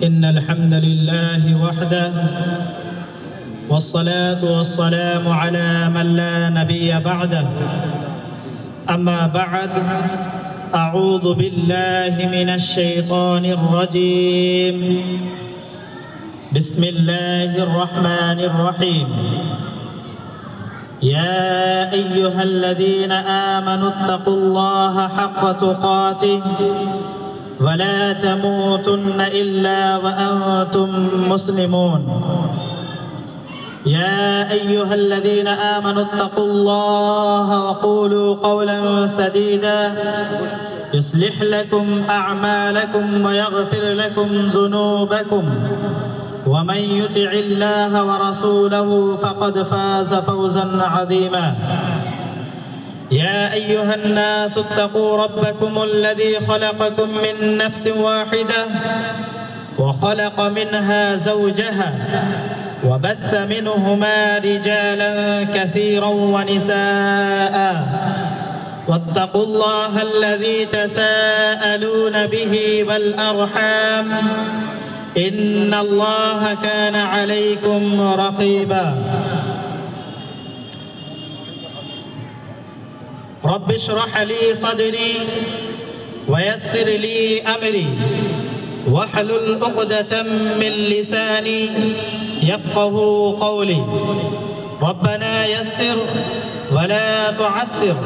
إن الحمد لله وحده والصلاة والسلام على من لا نبي بعده أما بعد أعوذ بالله من الشيطان الرجيم بسم الله الرحمن الرحيم يا أيها الذين آمنوا اتقوا الله حق تقاته ولا تموتن إلا وأنتم مسلمون يا أيها الذين آمنوا اتقوا الله وقولوا قولا سديدا يصلح لكم أعمالكم ويغفر لكم ذنوبكم ومن يطع الله ورسوله فقد فاز فوزا عظيما يا أيها الناس اتقوا ربكم الذي خلقكم من نفس واحدة وخلق منها زوجها وبث منهما رجالا كثيرا ونساء واتقوا الله الذي تساءلون به والأرحام إن الله كان عليكم رقيبا رب اشرح لي صدري ويسر لي أمري واحلل عقدة من لساني يفقه قولي ربنا يسر ولا تعسر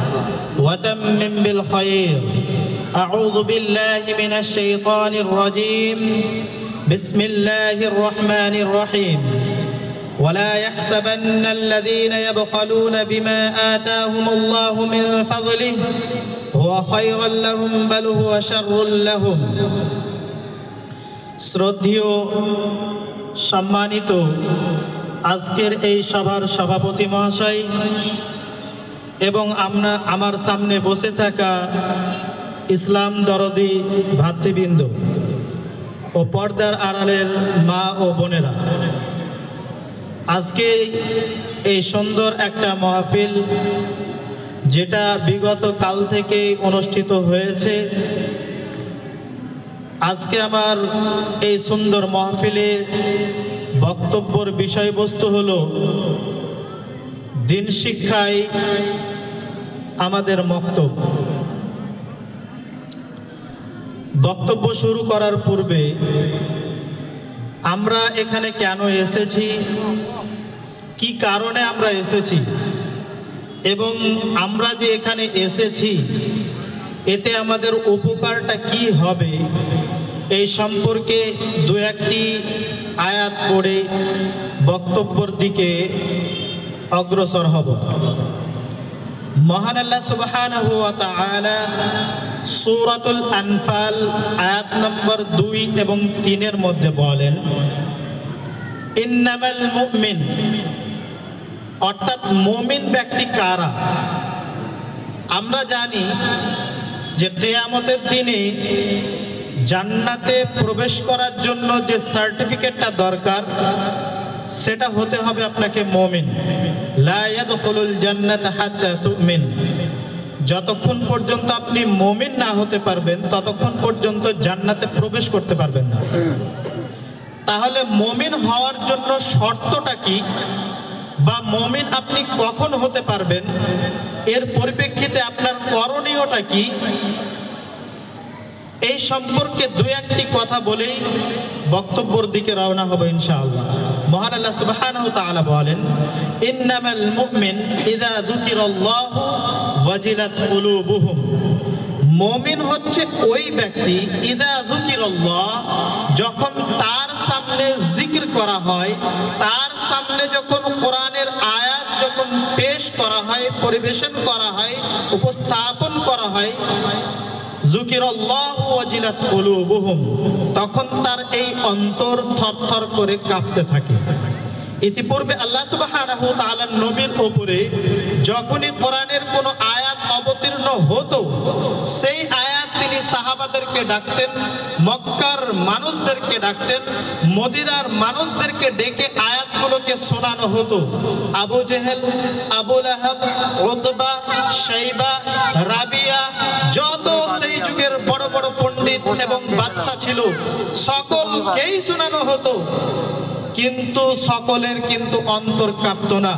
وتمم بالخير أعوذ بالله من الشيطان الرجيم بسم الله الرحمن الرحيم ولا يحسبن الذين يبخلون بما آتاهم الله من فضله هو خيرا لهم بل هو شر لهم শ্রদ্ধেয় সম্মানিত আজকের এই সভার সভাপতি মহাশয় এবং আমার সামনে বসে থাকা ইসলাম দরদি ভাতৃবৃন্দ ও পর্দার আড়ালের মা ও বোনেরা, আজকে এই সুন্দর একটা মাহফিল যেটা বিগত কাল থেকে অনুষ্ঠিত হয়েছে, আজকে আমার এই সুন্দর মাহফিলের বক্তব্যের বিষয়বস্তু হলো দিন শিক্ষায় আমাদের মক্তব্য। বক্তব্য শুরু করার পূর্বে আমরা এখানে কেন এসেছি, কি কারণে আমরা এসেছি এবং আমরা যে এখানে এসেছি এতে আমাদের উপকারটা কি হবে এই সম্পর্কে দু একটি আয়াত পড়ে বক্তব্যের দিকে অগ্রসর হব। মহান আল্লাহ সুবহানাহু ওয়া তাআলা সূরাতুল আনফাল আয়াত নম্বর 2 এবং 3 এর মধ্যে বলেন, ইন্নামাল মুমিন, অর্থাৎ মুমিন ব্যক্তি কারা? আমরা জানি যে কিয়ামতের দিনে জান্নাতে প্রবেশ করার জন্য যে সার্টিফিকেটটা দরকার সেটা হতে হবে আপনাকে মুমিন। লা ইয়াদখুলুল জান্নাতা হাত্তা তুমিন, যতক্ষণ পর্যন্ত আপনি মুমিন না হতে পারবেন ততক্ষণ পর্যন্ত জান্নাতে প্রবেশ করতে পারবেন না। তাহলে মুমিন হওয়ার জন্য শর্তটা কি বা মুমিন আপনি কখন হতে পারবেন, এর পরিপ্রেক্ষিতে আপনার করণীয়টা কি, এই সম্পর্কে দু একটি কথা বলেই বক্তব্যের দিকে রওনা হবে ইনশাআল্লাহ। মহান আল্লাহ সুবহানাহু ওয়া তাআলা বলেন, ইন্নামাল মুমিন ইযা যুকিরাল্লাহু ওয়াজিলাত কুলুবুহুম, মুমিন হচ্ছে ওই ব্যক্তি ইযা যুকিরাল্লাহ, যখন তার সামনে জিকির করা হয়, তার সামনে যখন কোরআনের আয়াত যখন পেশ করা হয়, পরিবেশন করা হয়, উপস্থাপন করা হয়, যুকিরাল্লাহু ওয়াজিলাত কুলুবুহুম, তখন তার এই অন্তর থরথর করে কাঁপতে থাকে। ইতিপূর্বে আল্লাহ সুবহানাহু ওয়া তাআলার নবীর উপরে যখনই কোরআনের কোনো আয়াত অবতীর্ণ হতো সেই আয়াত তিনি সাহাবাদেরকে ডাকতেন, মক্কার মানুষদেরকে ডাকতেন, মদিনার মানুষদেরকে ডেকে আয়াতগুলোকে শোনানো হতো। আবু জেহেল, আবু লাহাব, উতবা, শাইবা, রাবিয়া, যত সেই যুগের বড় বড় পণ্ডিত এবং বাদশা ছিল সকলকেই শোনানো হতো। কিন্তু সকলের কিন্তু অন্তর কাঁপতো না,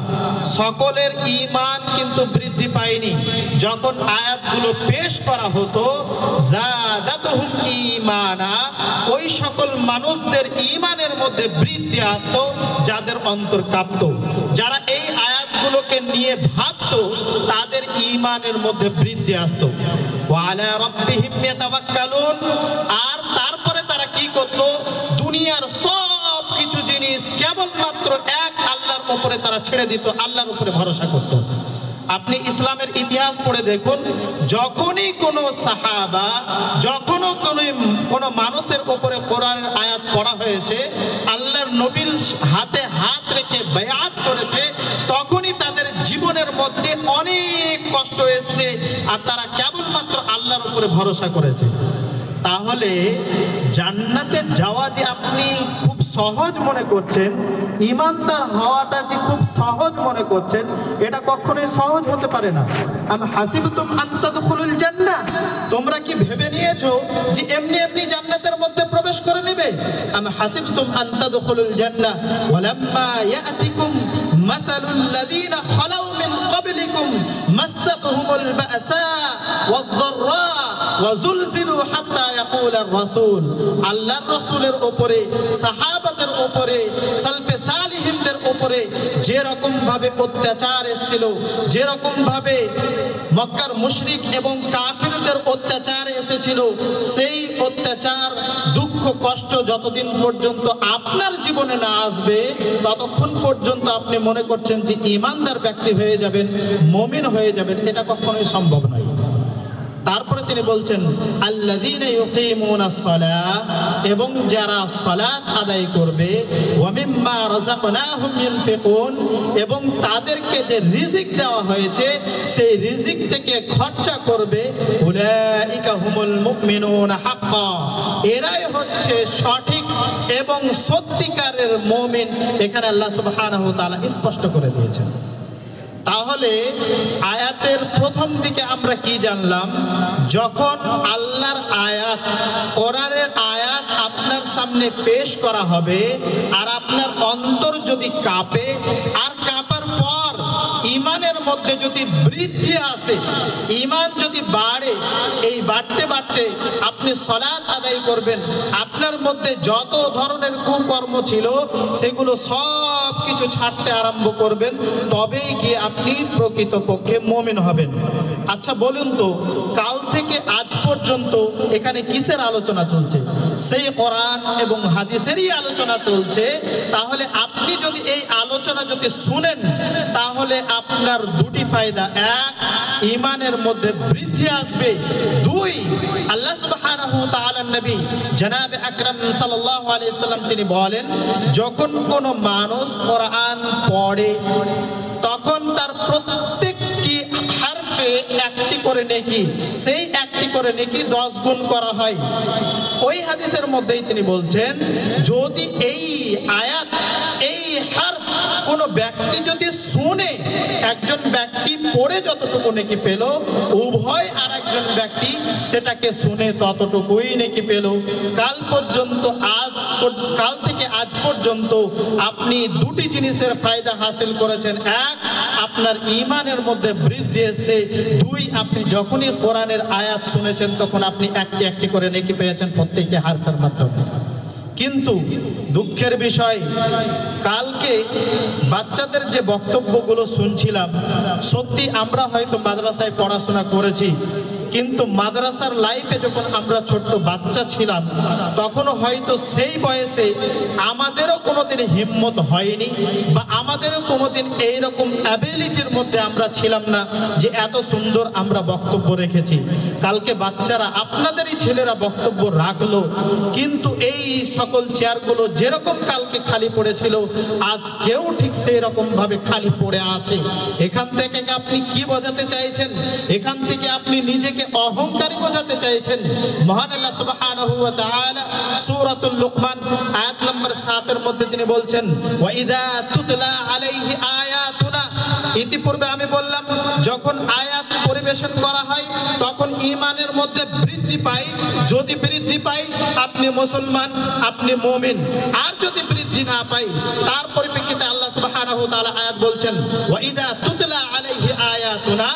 সকলের ঈমান কিন্তু বৃদ্ধি পায়নি। যখন আয়াতগুলো পেশ করা হতো জাদাতুহুম ঈমানা, ওই সকল মানুষদের ঈমানের মধ্যে বৃদ্ধি আসতো যাদের অন্তর কাঁপতো। যারা এই আয়াতগুলোকে নিয়ে ভাবতো তাদের ঈমানের মধ্যে বৃদ্ধি আসতো। ওয়া আলা রাব্বিহিম ইয়াতাওয়াক্কালুন, আর তারপরে তারা কি করতো? দুনিয়ার সব কিছু জিনিস কেবলমাত্র এক আল্লাহর উপরে তারা ছেড়ে দিত, আল্লাহর উপরে ভরসা করত। আপনি ইসলামের ইতিহাস পড়ে দেখুন, যখনই কোনো সাহাবা, যখনও কোনো মানুষের উপরে কোরআনের আয়াত পড়া হয়েছে, আল্লাহর নবীর হাতে হাত রেখে বায়াত করেছে, তখনই তাদের জীবনের মধ্যে অনেক কষ্ট এসেছে আর তারা কেবলমাত্র আল্লাহর উপরে ভরসা করেছে। তাহলে জান্নাতে যাওয়া যে আপনি খুব সহজ মনে করছেন, ইমানদার হওয়াটা যে খুব সহজ মনে করছেন, এটা কখনোই সহজ হতে পারে না। আম হাসিবতুম আন তাদখুলুল জান্নাহ, তোমরা কি ভেবে নিয়েছো যে এমনি এমনি জান্নাতের মধ্যে প্রবেশ করে নেবে? আম হাসিবতুম আন তাদখুলুল জান্নাহ ওয়ালাম্মা ইয়াতিকুম মাসালুল লাযীনা খালাউ মিন ক্বাবলিকুম মাসাতুহুমুল বা'সা ওয়াদ-দাররা ওয়াজুলজিলু হাত্তা ইয়াকুলার রাসূল। আল্লাহর রাসূলের উপরে, সাহাবাদের উপরে, সালফে সালিহিনদের উপরে যেরকম ভাবে অত্যাচার এসেছিল, যেরকম ভাবে মক্কার মুশরিক এবং কাফিরদের অত্যাচার এসেছিল, সেই অত্যাচার, দুঃখ, কষ্ট যতদিন পর্যন্ত আপনার জীবনে না আসবে ততক্ষণ পর্যন্ত আপনি মনে করছেন যে ঈমানদার ব্যক্তি হয়ে যাবেন, মুমিন হয়ে যাবেন, এটা কখনোই সম্ভব নয়। তারপরে তিনি বলছেন আল্লাযীনা ইউকিমুনাস সালাহ, এবং যারা সালাত আদায় করবে, ওয়া মিম্মা রাযাকনাহুম ইউনফিকুন, এবং তাদেরকে যে রিজিক দেওয়া হয়েছে সেই রিজিক থেকে খরচা করবে, উলাইকা হুমুল মুমিনুনা হাক্কা, এরাই হচ্ছে সঠিক এবং সত্যিকারের মুমিন। এখানে আল্লাহ সুবহানাহু ওয়া তাআলা স্পষ্ট করে দিয়েছেন। তাহলে আয়াতের প্রথম দিকে আমরা কি জানলাম? যখন আল্লাহর আয়াত, কোরআনের আয়াত আপনার সামনে পেশ করা হবে আর আপনার অন্তর যদি কাঁপে, আর কাঁপার পর ঈমানের মধ্যে যদি বৃদ্ধি আসে, ঈমান যদি বাড়ে, এই বাড়তে বাড়তে আপনি সালাত আদায় করবেন, আপনার মধ্যে যত ধরনের কুকর্ম ছিল সেগুলো সব কিছু ছাড়তে আরম্ভ করবেন, তবেই গিয়ে আপনি প্রকৃতপক্ষে মুমিন হবেন। আচ্ছা বলুন তো, কাল থেকে আজ পর্যন্ত এখানে কিসের আলোচনা চলছে? সেই কোরআন এবং হাদিসেরই আলোচনা চলছে। তাহলে আপনি যদি এই আলোচনা যদি শুনেন, তাহলে আপনার দুটি ফায়দা: এক, ঈমানের মধ্যে বৃদ্ধি আসবে; দুই, আল্লাহ সুবহানাহু ওয়া তাআলার নবী জনাবে আকরাম সাল্লাল্লাহু আলাইহি সাল্লাম তিনি বলেন, যখন কোনো মানুষ কোরআন পড়ে তখন তার প্রত্যেকটি হারফে একটি করে নেকি, সেই একটি করে নেকি 10 গুণ করা হয়। ওই হাদিসের মধ্যেই তিনি বলছেন, যদি এই আয়াত, এই হারফ কোনো ব্যক্তি যদি শুনে, একজন ব্যক্তি পড়ে যতটুকু নেকি পেল, উভয় আর একজন ব্যক্তি সেটাকে শুনে ততটুকুই নেকি পেল। কাল থেকে আজ পর্যন্ত আপনি দুটি জিনিসের ফায়দা হাসিল করেছেন: এক, আপনার ঈমানের মধ্যে বৃদ্ধি এসেছে; দুই, আপনি যখনই কোরআনের আয়াত শুনেছেন তখন আপনি একটি একটি করে নেকি পেয়েছেন প্রত্যেকটি হারফের মাধ্যমে। কিন্তু দুঃখের বিষয়, কালকে বাচ্চাদের যে বক্তব্যগুলো শুনছিলাম, সত্যি আমরা হয়তো মাদ্রাসায় পড়াশোনা করেছি, কিন্তু মাদ্রাসার লাইফে যখন আমরা ছোট্ট বাচ্চা ছিলাম তখনও হয়তো সেই বয়সে আমাদেরও কোনোদিন হিম্মত হয়নি, বা আমাদেরও কোনোদিন এইরকম অ্যাবিলিটির মধ্যে আমরা ছিলাম না যে এত সুন্দর আমরা বক্তব্য রেখেছি। কালকে বাচ্চারা, আপনাদেরই ছেলেরা বক্তব্য রাখলো, কিন্তু এই সকল চেয়ারগুলো যেরকম কালকে খালি পড়েছিল আজকেও ঠিক সেই রকম ভাবে খালি পড়ে আছে। এখান থেকে আপনি কি বোঝাতে চাইছেন? এখান থেকে আপনি নিজেকে নিজেকে অহংকারী বোঝাতে চাইছেন। মহান আল্লাহ সুবহানাহু ওয়া তাআলা সূরাতুল লুকমান আয়াত নম্বর 7 এর মধ্যে তিনি বলছেন, ওয়া ইযা তুতলা আলাইহি আয়াতুনা, ইতিপূর্বে আমি বললাম যখন আয়াত পরিবেশন করা হয় তখন ঈমানের মধ্যে বৃদ্ধি পায়। যদি বৃদ্ধি পায় আপনি মুসলমান, আপনি মুমিন। আর যদি বৃদ্ধি না পায় তার পরিপ্রেক্ষিতে আল্লাহ সুবহানাহু ওয়া তাআলা আয়াত বলছেন, ওয়া ইযা তুতলা আলাইহি আয়াতুনা,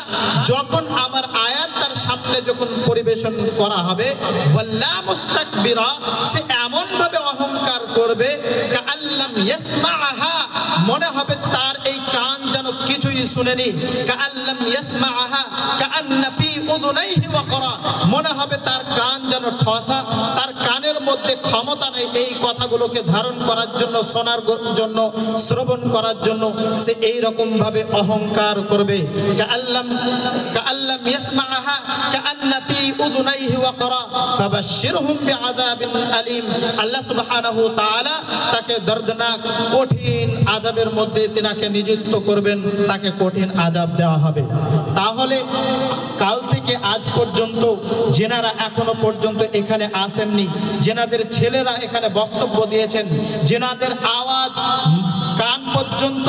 যখন আমার আয়াত তার সামনে যখন পরিবেশন করা হবে, ওয়াল্লা মুস্তাকবিরা, সে এমন ভাবে অহংকার করবে কাআল্লাম ইয়াসমাআহা, মনে হবে তার এই কান যেন কিছুই শুনেনি। কাআল্লাম ইয়াসমাআহা কাআন্না ফি উযুনাইহি ওয়াকরা, মনে হবে তার কান যেন ঠসা, তার কানের মধ্যে ক্ষমতা নেই এই কথাগুলোকে ধারণ করার জন্য, শোনার জন্য, শ্রবণ করার জন্য। সে এই রকম ভাবে অহংকার করবে। কাআল্লাম ইয়াসমাআহা কাআন্না ফি উযুনাইহি ওয়াকরা ফাবাশশিরহুম বিআযাবিন আলীম। আল্লাহ সুবহানাহু ওয়া তাআলা তাকে দর্দনাক কঠিন আযাবের মধ্যে তিনাকে নিযুক্ত করবেন, তাকে কঠিন আযাব দেওয়া হবে। তাহলে কাল থেকে আজ পর্যন্ত যেনারা এখনো পর্যন্ত এখানে আসেননি, যেনাদের ছেলেরা এখানে বক্তব্য দিয়েছেন, যেনাদের আওয়াজ কান পর্যন্ত,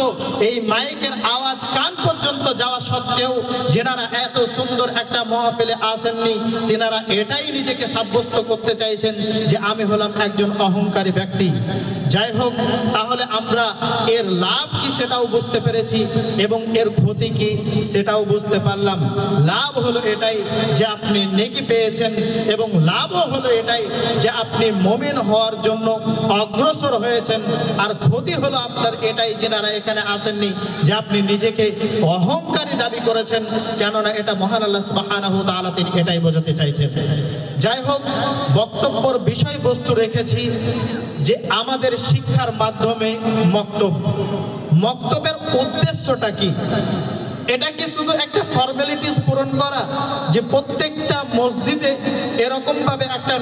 এই মাইকের আওয়াজ কান পর্যন্ত যাওয়া সত্ত্বেও যেনারা এত সুন্দর একটা মাহফিলে আসেননি, তেনারা এটাই নিজেকে সাব্যস্ত করতে চাইছেন যে আমি হলাম একজন অহংকারী ব্যক্তি। যাই হোক, তাহলে আমরা এর লাভ কি সেটাও বুঝতে পেরেছি এবং এর ক্ষতি কি সেটাও বুঝতে পারলাম। লাভ হলো এটাই যে আপনি নেকি পেয়েছেন, এবং লাভও হলো এটাই যে আপনি মুমিন হওয়ার জন্য অগ্রসর হয়েছেন। আর ক্ষতি হলো আপনার এটাই, যেনারা এখানে আসেননি, যে আপনি নিজেকে অহংকারী দাবি করেছেন। কেননা এটা মহান আল্লাহ সুবহানাহু ওয়া তাআলা তিনি এটাই বোঝাতে চাইছেন। যাই হোক, বক্তব্যের বিষয়বস্তু রেখেছি যে আমাদের শিক্ষার মাধ্যমে মক্তবের উদ্দেশ্যটা কি? এটা কি শুধু একটা ফর্মালিটিস পূরণ করা, যে প্রত্যেকটা মসজিদে এরকম ভাবে একটা